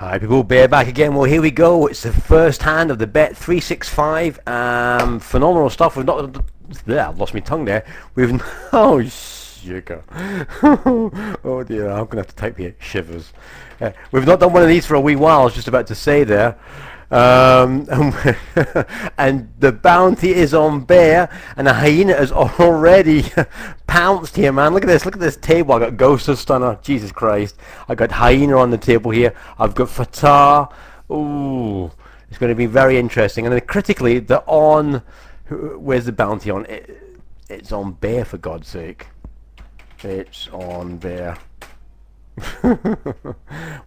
Hi people, Bear back again. Well, here we go. It's the first hand of the Bet365. Phenomenal stuff. We've not... Yeah, I've lost my tongue there. We've... Oh, sugar. Oh dear, I'm going to have to type here. Shivers. We've not done one of these for a wee while, I was just about to say there. And the bounty is on Bear, and the hyena has already pounced here, man. Look at this table. I got Ghost of Stunner, Jesus Christ. I got hyena on the table here. I've got Fatah. Ooh, it's going to be very interesting. And then critically, where's the bounty on? It's on Bear, for God's sake. It's on Bear.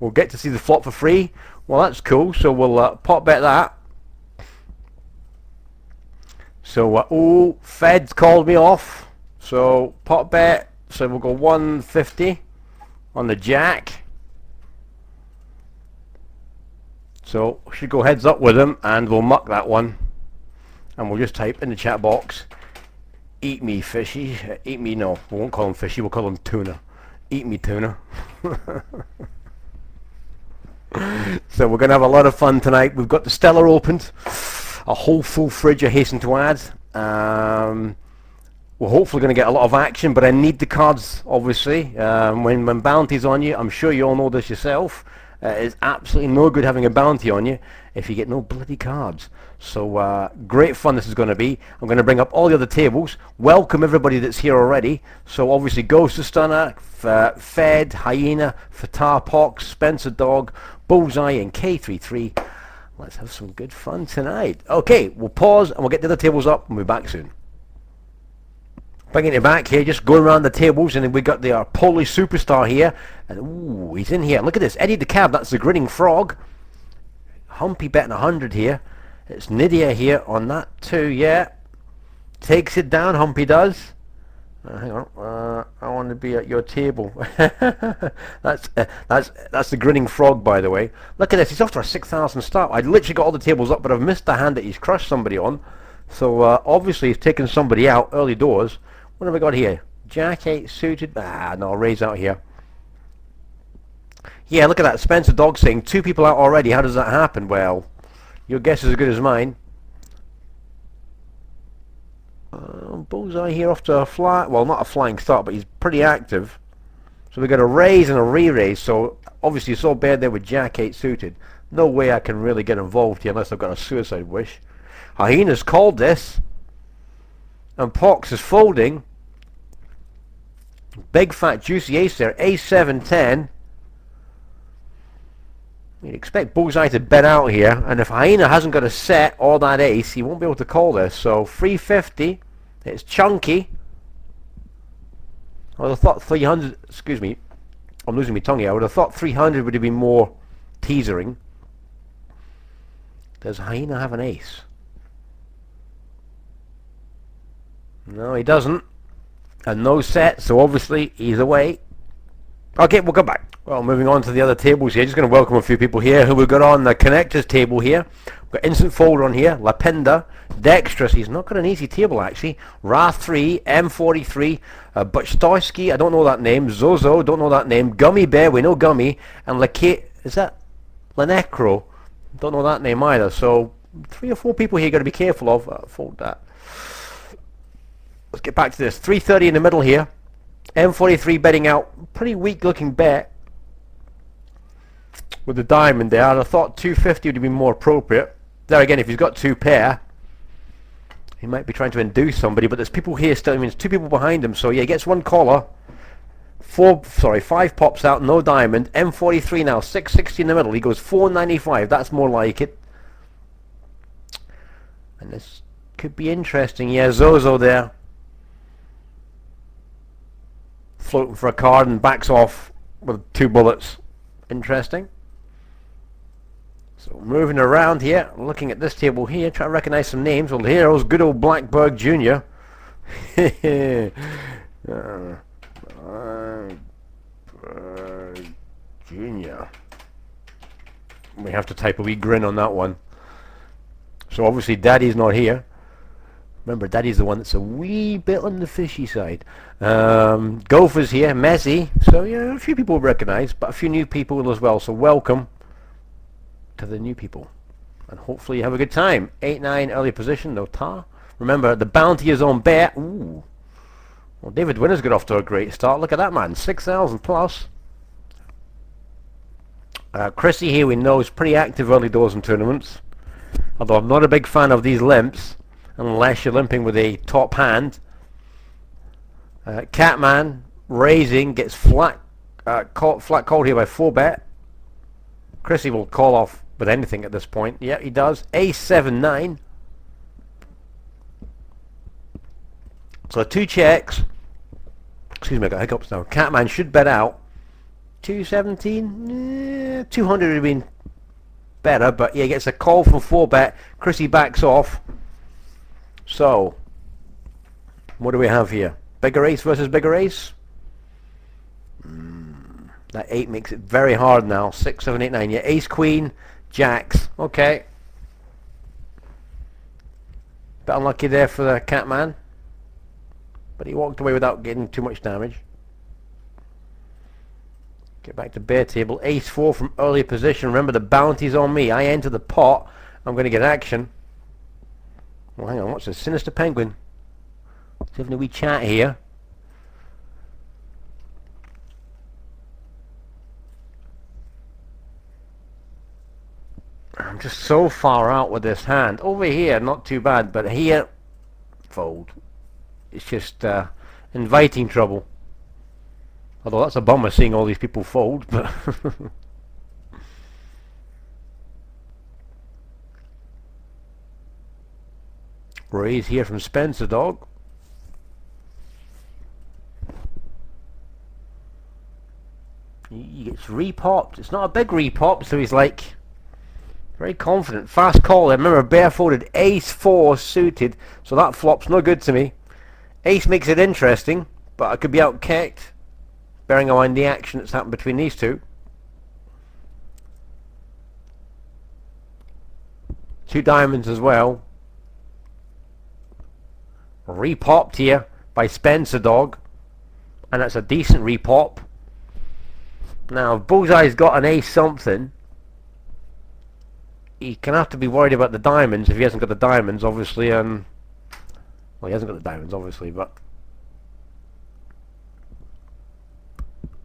We'll get to see the flop for free. Well, that's cool. So we'll pot bet that. So Fed's called me off. So pot bet. So we'll go 150 on the jack. So we should go heads up with him, and we'll muck that one. And we'll just type in the chat box, "Eat me, fishy." Eat me. No, we won't call him fishy. We'll call him tuna. Eat me, tuna. So we're going to have a lot of fun tonight. We've got the Stellar opened, a whole full fridge, I hasten to add. We're hopefully going to get a lot of action, but I need the cards, obviously. When bounty's on you, I'm sure you all know this yourself, it's absolutely no good having a bounty on you if you get no bloody cards. So great fun this is going to be. I'm going to bring up all the other tables. Welcome everybody that's here already. So obviously Ghost of Stunner, Fed, Hyena, Fatah, Pox, Spencer Dog, Bullseye and K33. Let's have some good fun tonight. Okay, we'll pause and we'll get the other tables up and we'll be back soon. Bringing it back here, just going around the tables, and then we got our Polish superstar here. And ooh, he's in here. Look at this. Eddie the Cab, that's the grinning frog. Humpy betting 100 here. It's Nydia here on that too, yeah. Takes it down, Humpy does. Hang on, I want to be at your table. That's the grinning frog, by the way. Look at this, he's off to a 6,000 start. I literally got all the tables up, but I've missed the hand that he's crushed somebody on. So obviously he's taken somebody out early doors. What have we got here? Jack 8 suited. No, I'll raise out here. Yeah, look at that. Spencer Dog saying 2 people out already. How does that happen? Well, your guess is as good as mine. Bullseye here off to a fly. Well, not a flying start, but he's pretty active. So we got a raise and a re-raise. So obviously you saw Bear there with Jack 8 suited. No way I can really get involved here unless I've got a suicide wish. Hyena's called this. And Pox is folding. Big fat juicy ace there. A7 10. You'd expect Bullseye to bet out here, and if Hyena hasn't got a set or that ace, he won't be able to call this. So 350, it's chunky. I would have thought 300, excuse me, I'm losing my tongue here. I would have thought 300 would have been more teasering. Does Hyena have an ace? No, he doesn't. And no set, so obviously he's away. Okay, we'll come back. Well, moving on to the other tables here. Just going to welcome a few people here who we've got on the connectors table here. We've got Instant Folder on here. Lapenda, Dexterous. He's not got an easy table, actually. Wrath 3, M43, Butchtoski, I don't know that name. Zozo, don't know that name. Gummy Bear, we know Gummy. And is that Lenecro? Don't know that name either. So 3 or 4 people here got to be careful of. Fold that. Let's get back to this. 330 in the middle here. M43 betting out. Pretty weak looking bet with the diamond there. I'd have thought 250 would have been more appropriate. There again, if he's got 2 pair, he might be trying to induce somebody, but there's people here still. I mean, there's 2 people behind him, so yeah, he gets 1 caller. 5 pops out, no diamond. M43 now, 660 in the middle. He goes 495. That's more like it. And this could be interesting. Yeah, Zozo there. Floating for a card and backs off with 2 bullets. Interesting. So moving around here, looking at this table here, trying to recognize some names. Well, here's good old Blackberg Jr. Jr. We have to type a wee grin on that one. So obviously Daddy's not here. Remember, Daddy's the one that's a wee bit on the fishy side. Gopher's here, Messi. So, yeah, a few people recognize, but a few new people as well. So, welcome. to the new people. And hopefully you have a good time. 8-9 early position, no tar. Remember, the bounty is on bet. Ooh. Well, David Winner's got off to a great start. Look at that, man. 6,000 plus. Chrissy here, we know, is pretty active early doors in tournaments. Although I'm not a big fan of these limps, unless you're limping with a top hand. Catman, raising, gets flat called here by 4-bet. Chrissy will call off with anything at this point. Yeah, he does. Ace 7-9. So 2 checks. Excuse me, I got hiccups now. Catman should bet out. 217. 200 would have been better, but yeah, he gets a call from 4-bet. Chrissy backs off. So, what do we have here? Bigger ace versus bigger ace? That 8 makes it very hard now. 6, 7, 8, 9. Yeah, ace, queen, jacks. Okay. Bit unlucky there for the Catman. But he walked away without getting too much damage. Get back to bare table. Ace 4 from early position. Remember, the bounty's on me. I enter the pot. I'm going to get action. Well, hang on. What's this? Sinister Penguin. Let's have a wee chat here. I'm just so far out with this hand. Over here, not too bad, but here, fold. It's just inviting trouble. Although that's a bummer seeing all these people fold, but raise here from Spencer Dog. He gets repopped. It's not a big repop, so he's like very confident. Fast call. I remember barefolded ace 4 suited, so that flop's no good to me. Ace makes it interesting, but I could be out kicked, bearing in mind the action that's happened between these two. 2 diamonds as well. Repopped here by Spencer Dog, and that's a decent repop. Now, if Bullseye's got an ace something, he can have to be worried about the diamonds if he hasn't got the diamonds, obviously. Well, he hasn't got the diamonds, obviously, but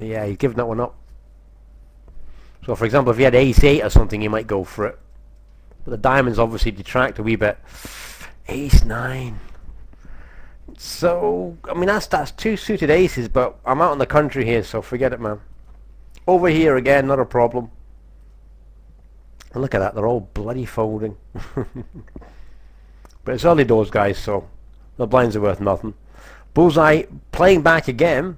yeah, he's given that one up. So, for example, if he had ace 8 or something, he might go for it. But the diamonds obviously detract a wee bit. Ace 9. So, I mean, that's 2 suited aces, but I'm out in the country here, so forget it, man. Over here again, not a problem. And look at that, they're all bloody folding. But it's early doors, guys, so the blinds are worth nothing. Bullseye playing back again.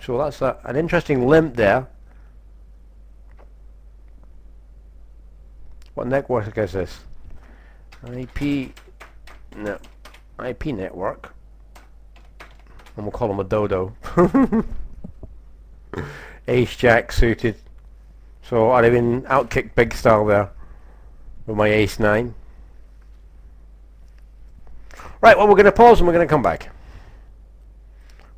So that's an interesting limp there. What network is this? IP network. And we'll call him a dodo. Ace Jack suited. So I'd have been outkicked big style there with my ace 9. Right, well, we're going to pause and we're going to come back.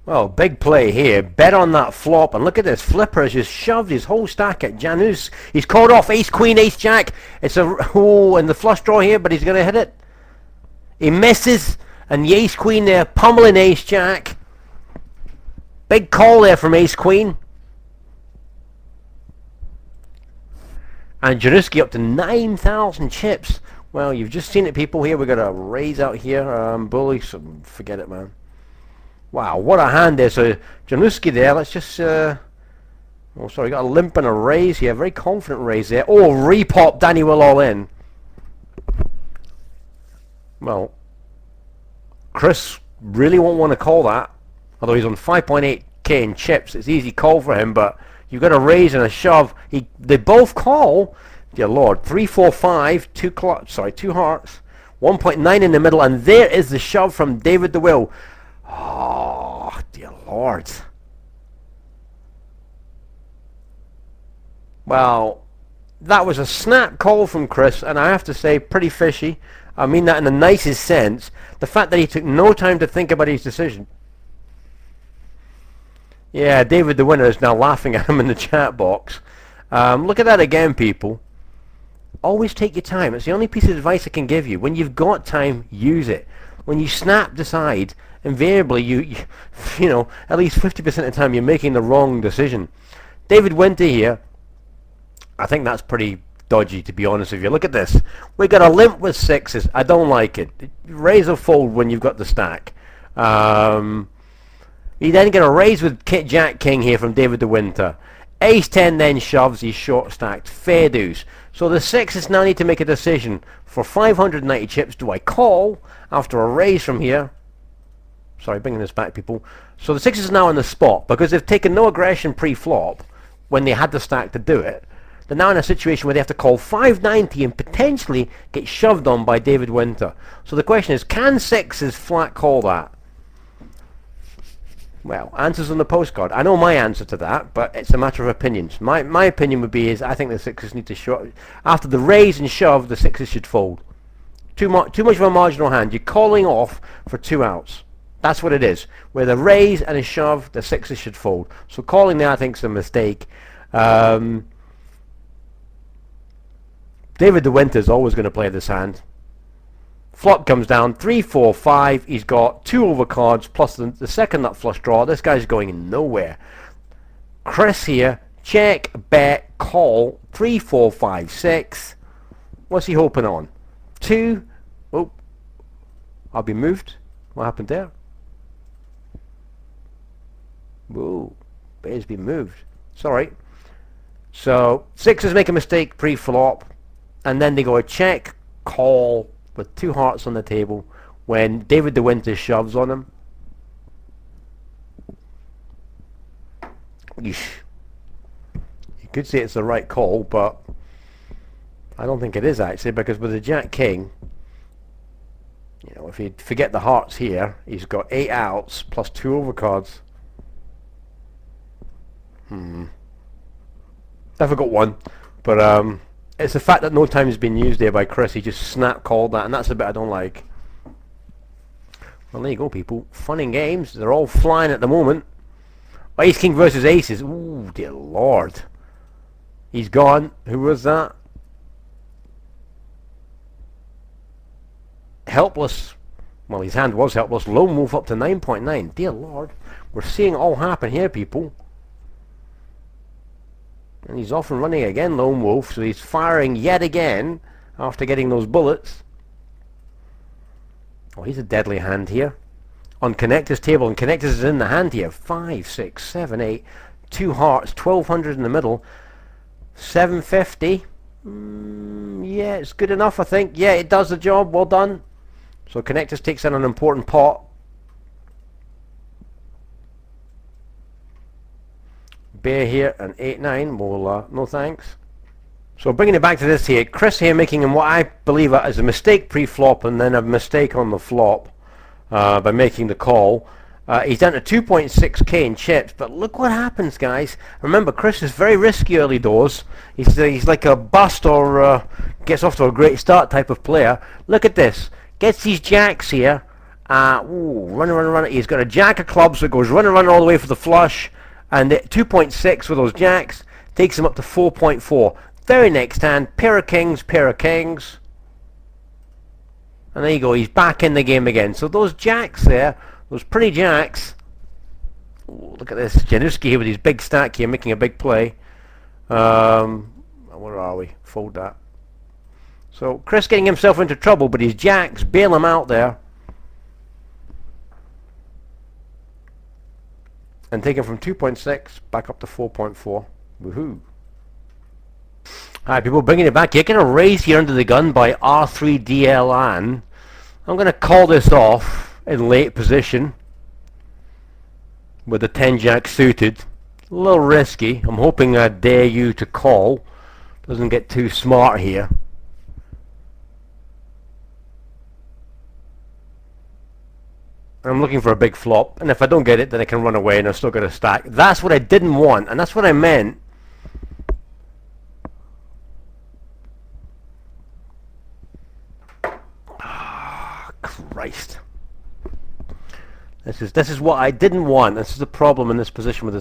Well, big play here. Bet on that flop, and look at this. Flipper has just shoved his whole stack at Janus. He's called off ace queen, ace jack. It's a and the flush draw here, but he's going to hit it. He misses, and the ace queen there pummeling ace jack. Big call there from ace queen. And Januski up to 9,000 chips. Well, you've just seen it, people. Here we've got a raise out here. Bully, so forget it, man. Wow, what a hand there. So Januski there. Let's just oh, sorry, got a limp and a raise here. Very confident raise there. Oh, repop. Danny Will all in. Well, Chris really won't want to call that. Although he's on 5.8k in chips, it's easy call for him. But you've got a raise and a shove. They both call. Dear Lord, 3, 4, 5, 2 hearts, 1.9 in the middle, and there is the shove from David DeWill. Oh, dear Lord. Well, that was a snap call from Chris, and I have to say, pretty fishy. I mean that in the nicest sense. The fact that he took no time to think about his decision. Yeah, David the winner is now laughing at him in the chat box. Look at that again, people. Always take your time. It's the only piece of advice I can give you. When you've got time, use it. When you snap decide, invariably you know, at least 50% of the time you're making the wrong decision. David Winter here. I think that's pretty dodgy, to be honest with you. Look at this. We got a limp with sixes. I don't like it. Raise or fold when you've got the stack. You then get a raise with Jack King here from David de Winter. Ace 10 then shoves, he's short stacked. Fair deuce. So the sixes now need to make a decision. For 590 chips, do I call after a raise from here? Sorry, bringing this back, people. So the sixes are now on the spot because they've taken no aggression pre-flop when they had the stack to do it. They're now in a situation where they have to call 590 and potentially get shoved on by David Winter. So the question is, can sixes flat call that? Well, answers on the postcard. I know my answer to that, but it's a matter of opinions. My opinion would be I think the sixes need to shove. After the raise and shove, the sixes should fold. Too much of a marginal hand. You're calling off for 2 outs. That's what it is. With a raise and a shove, the sixes should fold. So calling there, I think, is a mistake. David de Winter is always going to play this hand. Flop comes down, 3, 4, 5. He's got 2 overcards plus the second nut flush draw. This guy's going nowhere. Chris here, check, bet, call, 3, 4, 5, 6. What's he hoping on? 2. Oh, I'll be moved. What happened there? Whoa, bear's been moved. Sorry. So, sixes make a mistake pre-flop, and then they go a check, call, with 2 hearts on the table when David de Winter shoves on him. Yeesh. You could say it's the right call, but I don't think it is actually, because with the Jack King, you know, if you forget the hearts here, he's got 8 outs plus 2 overcards. I forgot one, but it's the fact that no time has been used there by Chris. He just snap called that, and that's the bit I don't like. Well, there you go, people. Fun and games. They're all flying at the moment. Ace King versus Aces. Ooh, dear Lord. He's gone. Who was that? Helpless. Well, his hand was helpless. Lone Wolf up to 9.9. Dear Lord. We're seeing it all happen here, people. And he's off and running again, Lone Wolf, so he's firing yet again after getting those bullets. Oh, he's a deadly hand here. On Connector's table, and Connector's is in the hand here. 5, 6, 7, 8, 2 hearts, 1200 in the middle, 750. Yeah, it's good enough, I think. Yeah, it does the job, well done. So Connector's takes in an important pot. Bear here and 8-9. Well, no thanks. So bringing it back to this here, Chris here making him what I believe is a mistake pre-flop and then a mistake on the flop by making the call. He's down to 2.6k in chips, but look what happens, guys. Remember, Chris is very risky early doors. He's like a bust or gets off to a great start type of player. Look at this. Gets these jacks here. Run. He's got a jack of clubs that goes running all the way for the flush. And 2.6 with those jacks takes him up to 4.4. Very next hand, pair of kings. And there you go, he's back in the game again. So those jacks there, those pretty jacks. Ooh, look at this, Januski here with his big stack here, making a big play. Where are we? Fold that. So Chris getting himself into trouble, but his jacks bail him out there. And take him from 2.6 back up to 4.4. Woohoo. Alright, people, bringing it back. You're going to raise here under the gun by R3DLN. I'm going to call this off in late position with the 10 jack suited. A little risky. I'm hoping I dare you to call. Doesn't get too smart here. I'm looking for a big flop, and if I don't get it, then I can run away and I've still got a stack. That's what I didn't want, and that's what I meant. Ah, Christ. This is what I didn't want. This is the problem in this position with this.